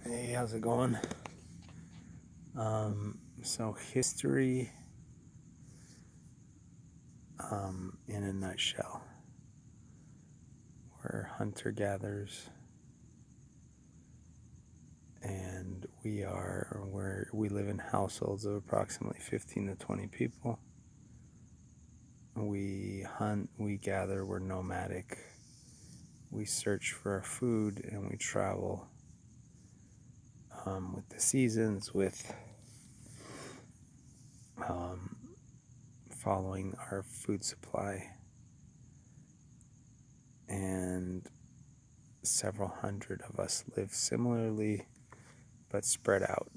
Hey, how's it going? So history, in a nutshell, we're hunter-gatherers, and we live in households of approximately 15 to 20 people. We hunt, we gather, we're nomadic. We search for our food, and we travel with the seasons, with um, following our food supply, and several hundred of us live similarly but spread out,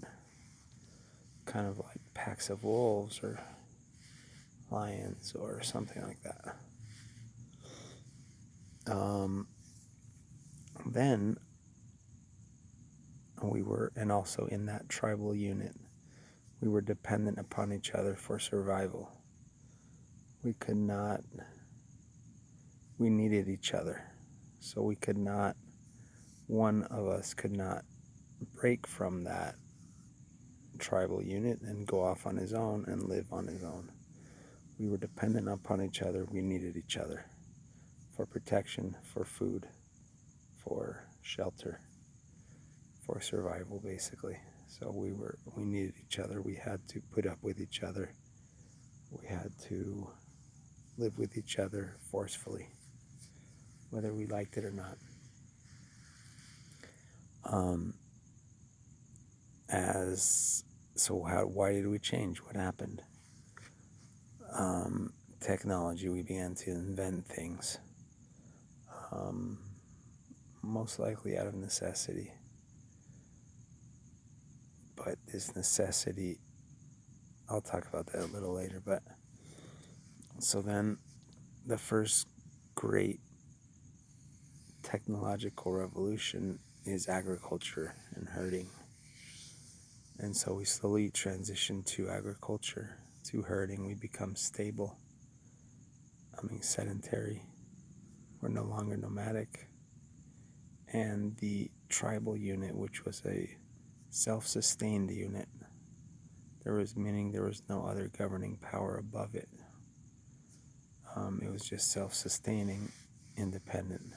kind of like packs of wolves or lions or something like that. Then and also in that tribal unit, we were dependent upon each other for survival. We needed each other. So one of us could not break from that tribal unit and go off on his own and live on his own. We were dependent upon each other. We needed each other for protection, for food, for shelter, for survival, basically. So we needed each other. We had to put up with each other. We had to live with each other forcefully, whether we liked it or not. Why did we change? What happened? Technology. We began to invent things, most likely out of necessity. But this necessity, I'll talk about that a little later. But so then, the first great technological revolution is agriculture and herding. And so we slowly transition to agriculture, to herding. We become sedentary. We're no longer nomadic. And the tribal unit, which was a self-sustained unit, there was no other governing power above it. It was just self-sustaining, independent.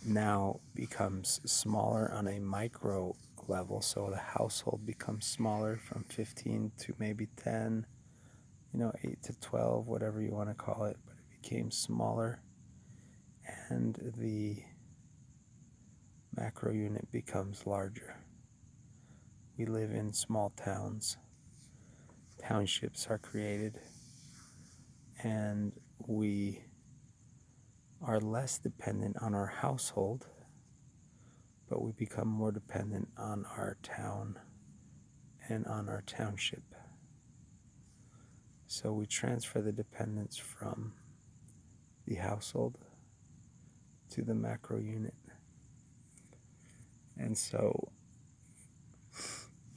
Now becomes smaller on a micro level, so the household becomes smaller from 15 to maybe 10, 8 to 12, whatever you want to call it, but it became smaller, and the macro unit becomes larger. We live in small towns. Townships are created, and we are less dependent on our household, but we become more dependent on our town and on our township. So we transfer the dependence from the household to the macro unit. And so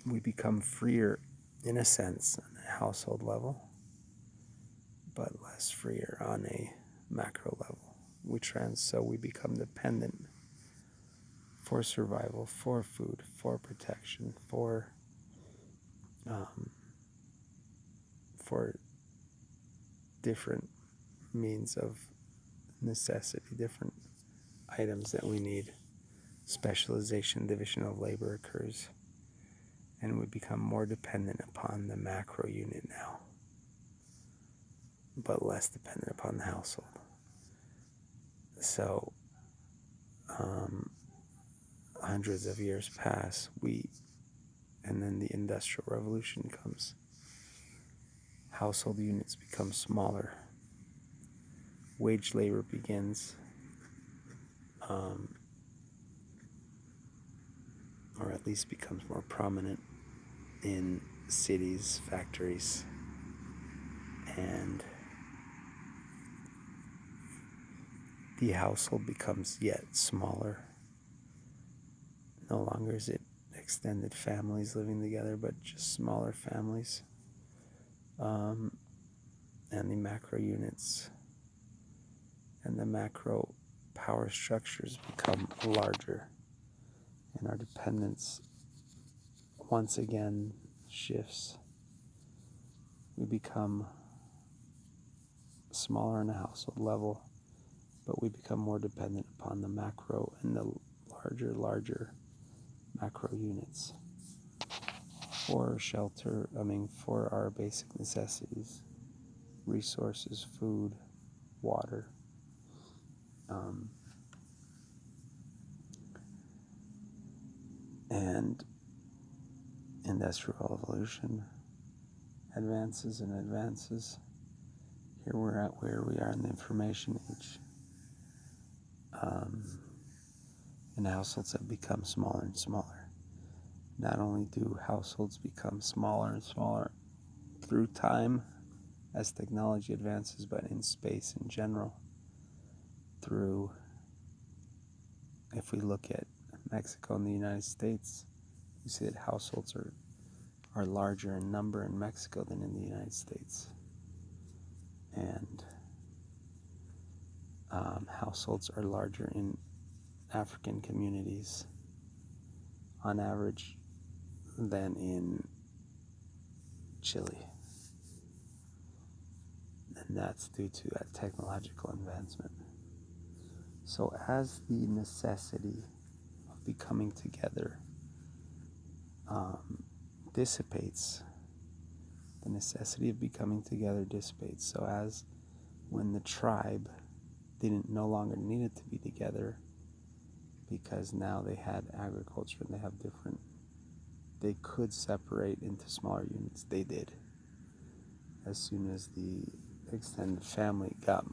we become freer, in a sense, on a household level, but less freer on a macro level. So we become dependent for survival, for food, for protection, for different means of necessity, different items that we need. Specialization, division of labor occurs, and we become more dependent upon the macro unit now, but less dependent upon the household. So hundreds of years pass, and then the Industrial Revolution comes. Household units become smaller. Wage labor begins, or at least becomes more prominent in cities, factories, and the household becomes yet smaller. No longer is it extended families living together, but just smaller families. And the macro units and the macro power structures become larger. and our dependence once again shifts. We become smaller on a household level, but we become more dependent upon the macro and the larger macro units for shelter, for our basic necessities, resources, food, water. And industrial evolution advances and advances. Here we're at where we are in the information age. And households have become smaller and smaller. Not only do households become smaller and smaller through time as technology advances, but in space in general. If we look at Mexico and the United States, you see that households are larger in number in Mexico than in the United States. And households are larger in African communities on average than in Chile. And that's due to a technological advancement. So as the necessity of becoming together dissipates, the necessity of becoming together dissipates. So as when the tribe no longer needed to be together because now they had agriculture and they could separate into smaller units. They did. As soon as the extended family got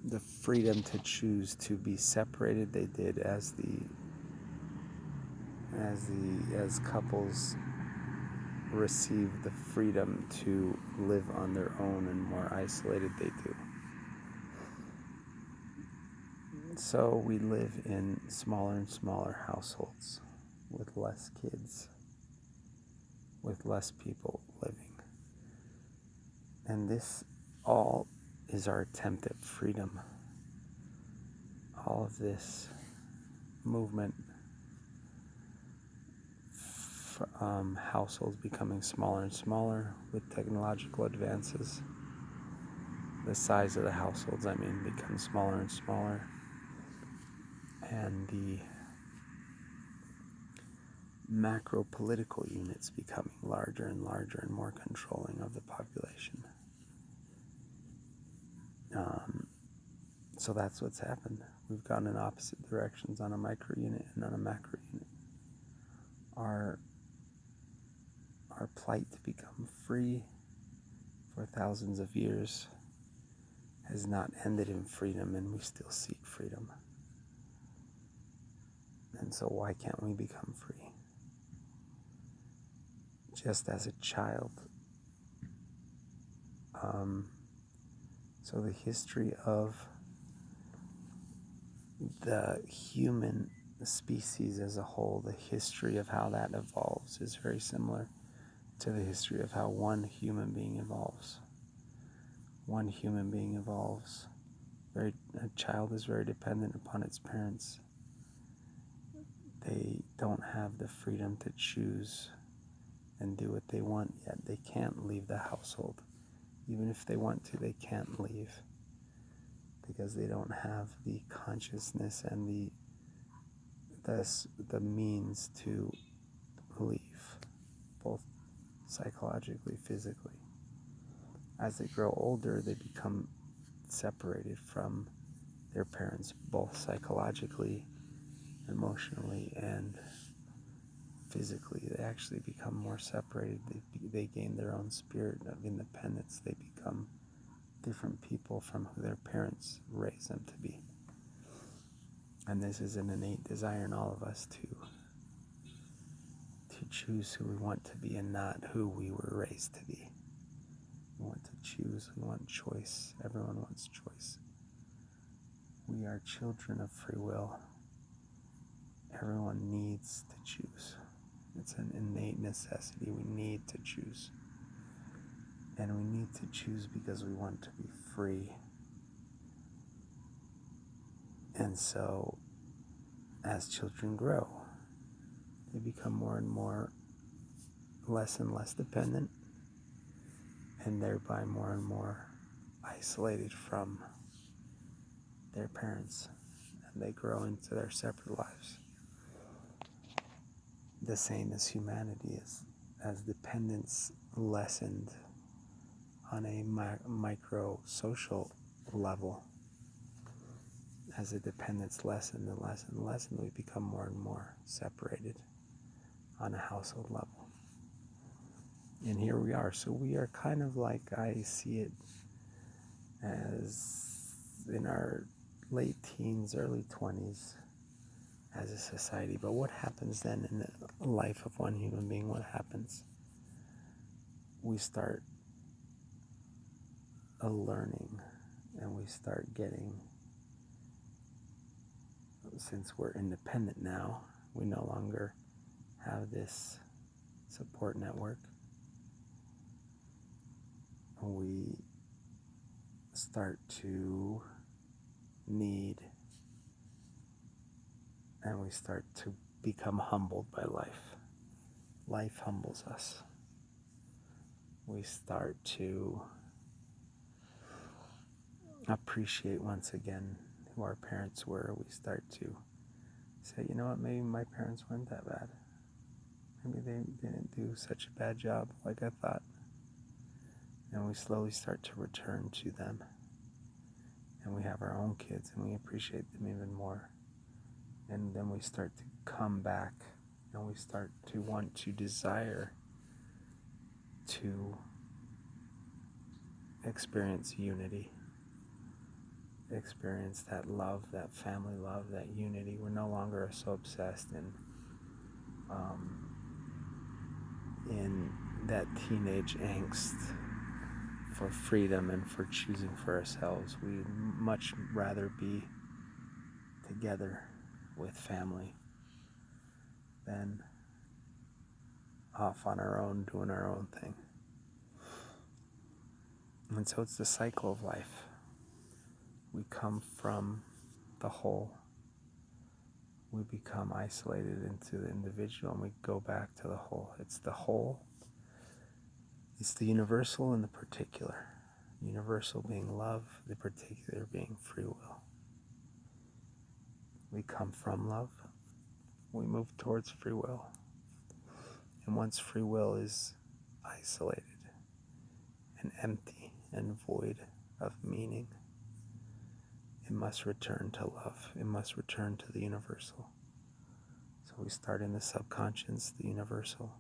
the freedom to choose to be separated, they did. As couples receive the freedom to live on their own and more isolated, they do. So we live in smaller and smaller households with less kids, with less people living. And this all is our attempt at freedom. All of this movement, households becoming smaller and smaller with technological advances. The size of the households, becomes smaller and smaller. And the macro political units becoming larger and larger and more controlling of the population. So that's what's happened. We've gone in opposite directions on a micro unit and on a macro unit. Our plight to become free for thousands of years has not ended in freedom, and we still seek freedom. And so why can't we become free? Just as a child. So the history of the human species as a whole, the history of how that evolves is very similar to the history of how one human being evolves. One human being evolves. A child is very dependent upon its parents. They don't have the freedom to choose and do what they want, yet they can't leave the household. Even if they want to, they can't leave because they don't have the consciousness and the means to leave, both psychologically, physically. As they grow older, they become separated from their parents, both psychologically, emotionally, and physically. They actually become more separated. They gain their own spirit of independence. They become different people from who their parents raised them to be. And this is an innate desire in all of us to choose who we want to be and not who we were raised to be. We want to choose. We want choice. Everyone wants choice. We are children of free will. Everyone needs to choose. It's an innate necessity. We need to choose. And we need to choose because we want to be free. And so, as children grow, they become more and more, less and less dependent, and thereby more and more isolated from their parents, and they grow into their separate lives. The same as humanity, as dependence lessened on a micro social level, as the dependence lessened and lessened and lessened, we become more and more separated on a household level. And here we are. So we are kind of like, I see it as in our late teens, early 20s as a society. But what happens then in the life of one human being? What happens? We start learning, and we start getting, since we're independent now, we no longer have this support network. We start to need, and we start to become humbled by life. Life humbles us. We start to appreciate once again who our parents were. We start to say, you know what, maybe my parents weren't that bad. Maybe they didn't do such a bad job like I thought. And we slowly start to return to them. And we have our own kids, and we appreciate them even more. And then we start to come back, and we start to want to desire to experience unity, experience that love, that family love, that unity. We're no longer so obsessed in that teenage angst for freedom and for choosing for ourselves. We'd much rather be together with family than off on our own, doing our own thing. And so it's the cycle of life. We come from the whole. We become isolated into the individual, and we go back to the whole. It's the whole. It's the universal and the particular. Universal being love, the particular being free will. We come from love. We move towards free will. And once free will is isolated and empty and void of meaning, it must return to love. It must return to the universal. So we start in the subconscious, the universal.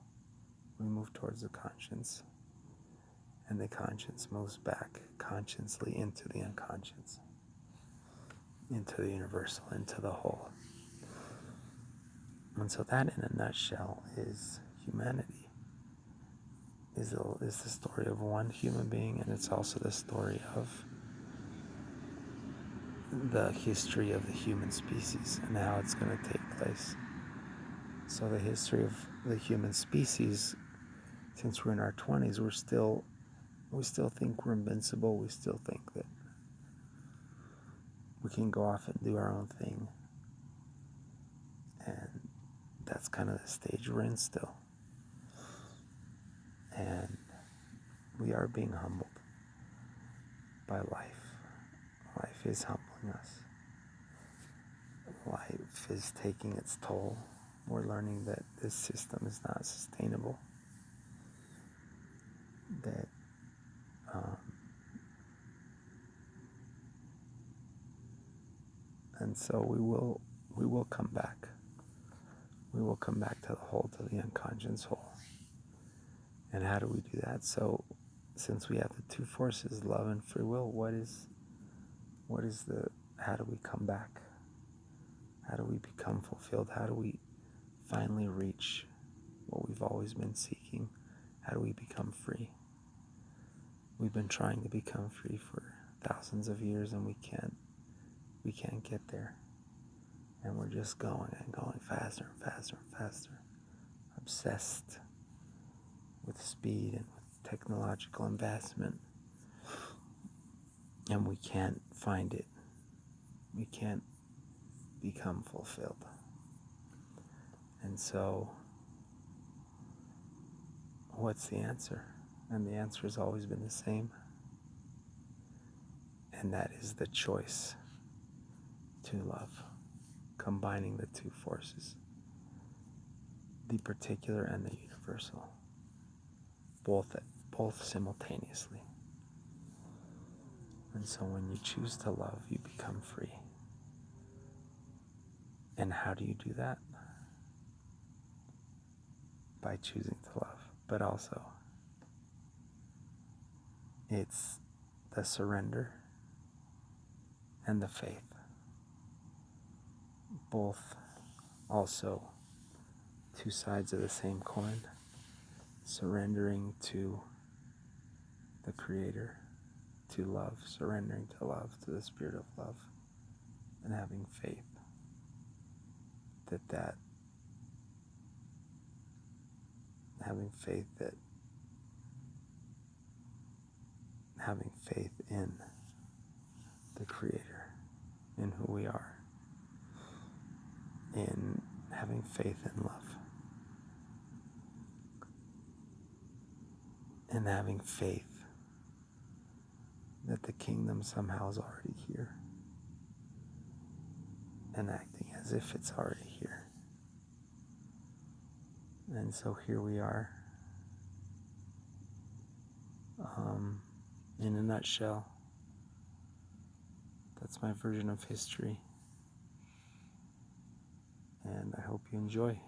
We move towards the conscience. And the conscience moves back consciously into the unconscious, into the universal, into the whole. And so that, in a nutshell, is humanity. Is the story of one human being, and it's also the story of the history of the human species and how it's going to take place. So the history of the human species, since we're in our 20s, we still think we're invincible. We still think that we can go off and do our own thing. And that's kind of the stage we're in still. And we are being humbled by life. Life is humbling us. Life is taking its toll. We're learning that this system is not sustainable. That and so we will come back. We will come back to the whole, to the unconscious whole. And how do we do that? So, since we have the two forces, love and free will, how do we come back? How do we become fulfilled? How do we finally reach what we've always been seeking? How do we become free? We've been trying to become free for thousands of years, and we can't get there. And we're just going and going faster and faster and faster, obsessed with speed and with technological advancement. And we can't find it. We can't become fulfilled. And so, what's the answer? And the answer has always been the same. And that is the choice to love, combining the two forces, the particular and the universal, both simultaneously. And so when you choose to love, you become free. And how do you do that? By choosing to love. But also, it's the surrender and the faith. Both also two sides of the same coin. Surrendering to the Creator, to love, surrendering to love, to the Spirit of love, and having faith that having faith in the Creator, in who we are, in having faith in love, and having faith that the kingdom somehow is already here, and acting as if it's already here. And so here we are, in a nutshell. That's my version of history, and I hope you enjoy.